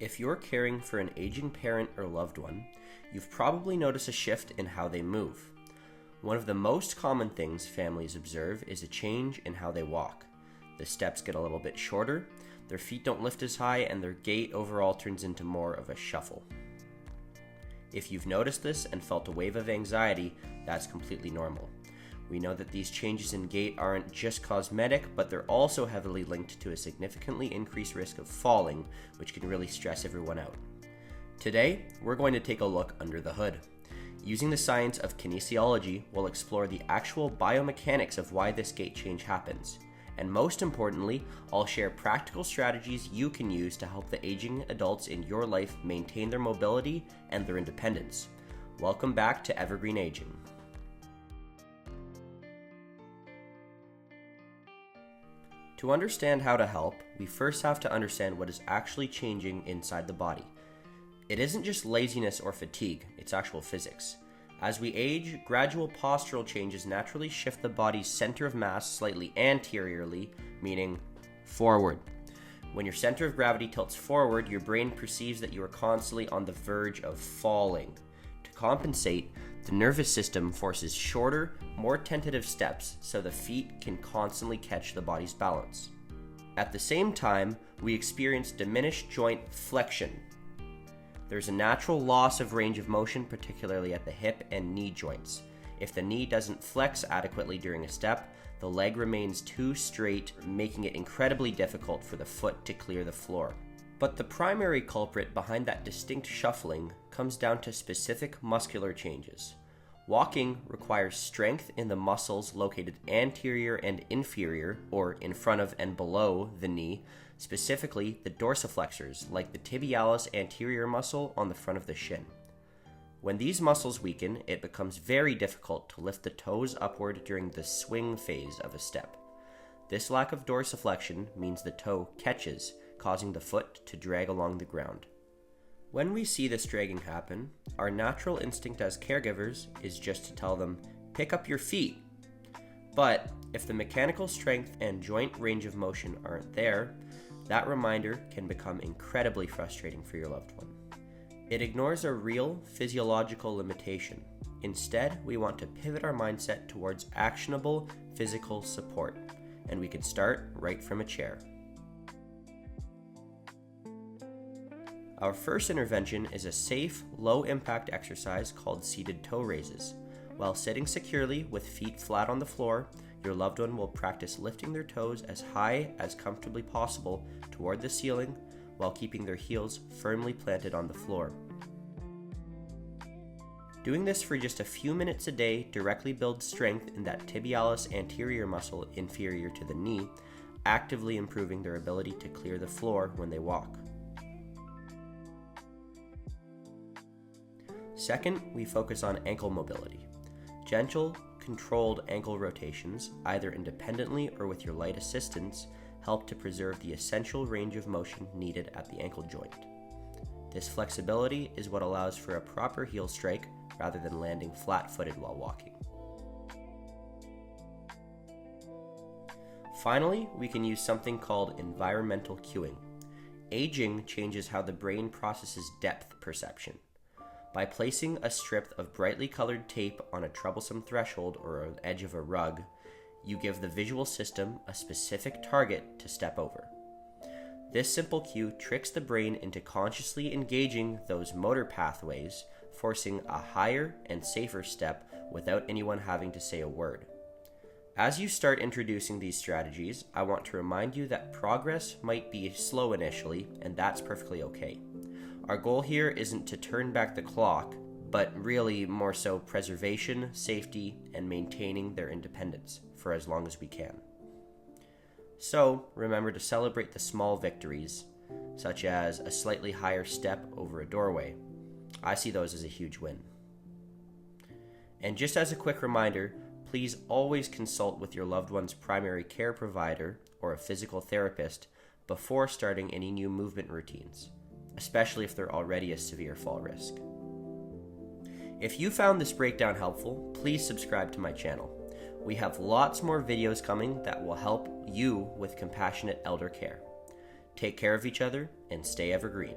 If you're caring for an aging parent or loved one, you've probably noticed a shift in how they move. One of the most common things families observe is a change in how they walk. The steps get a little bit shorter, their feet don't lift as high, and their gait overall turns into more of a shuffle. If you've noticed this and felt a wave of anxiety, that's completely normal. We know that these changes in gait aren't just cosmetic, but they're also heavily linked to a significantly increased risk of falling, which can really stress everyone out. Today, we're going to take a look under the hood. Using the science of kinesiology, we'll explore the actual biomechanics of why this gait change happens. And most importantly, I'll share practical strategies you can use to help the aging adults in your life maintain their mobility and their independence. Welcome back to Evergreen Aging. To understand how to help, we first have to understand what is actually changing inside the body. It isn't just laziness or fatigue, it's actual physics. As we age, gradual postural changes naturally shift the body's center of mass slightly anteriorly, meaning forward. When your center of gravity tilts forward, your brain perceives that you are constantly on the verge of falling. To compensate, the nervous system forces shorter, more tentative steps so the feet can constantly catch the body's balance. At the same time, we experience diminished joint flexion. There's a natural loss of range of motion, particularly at the hip and knee joints. If the knee doesn't flex adequately during a step, the leg remains too straight, making it incredibly difficult for the foot to clear the floor. But the primary culprit behind that distinct shuffling comes down to specific muscular changes. Walking requires strength in the muscles located anterior and inferior, or in front of and below the knee, specifically the dorsiflexors, like the tibialis anterior muscle on the front of the shin. When these muscles weaken, it becomes very difficult to lift the toes upward during the swing phase of a step. This lack of dorsiflexion means the toe catches, causing the foot to drag along the ground. When we see this dragging happen, our natural instinct as caregivers is just to tell them, pick up your feet. But if the mechanical strength and joint range of motion aren't there, that reminder can become incredibly frustrating for your loved one. It ignores a real physiological limitation. Instead, we want to pivot our mindset towards actionable physical support, and we can start right from a chair. Our first intervention is a safe, low-impact exercise called seated toe raises. While sitting securely with feet flat on the floor, your loved one will practice lifting their toes as high as comfortably possible toward the ceiling while keeping their heels firmly planted on the floor. Doing this for just a few minutes a day directly builds strength in that tibialis anterior muscle inferior to the knee, actively improving their ability to clear the floor when they walk. Second, we focus on ankle mobility. Gentle, controlled ankle rotations, either independently or with your light assistance, help to preserve the essential range of motion needed at the ankle joint. This flexibility is what allows for a proper heel strike rather than landing flat-footed while walking. Finally, we can use something called environmental cueing. Aging changes how the brain processes depth perception. By placing a strip of brightly colored tape on a troublesome threshold or an edge of a rug, you give the visual system a specific target to step over. This simple cue tricks the brain into consciously engaging those motor pathways, forcing a higher and safer step without anyone having to say a word. As you start introducing these strategies, I want to remind you that progress might be slow initially, and that's perfectly okay. Our goal here isn't to turn back the clock, but really more so preservation, safety, and maintaining their independence for as long as we can. So, remember to celebrate the small victories, such as a slightly higher step over a doorway. I see those as a huge win. And just as a quick reminder, please always consult with your loved one's primary care provider or a physical therapist before starting any new movement routines, especially if they're already a severe fall risk. If you found this breakdown helpful, please subscribe to my channel. We have lots more videos coming that will help you with compassionate elder care. Take care of each other and stay evergreen.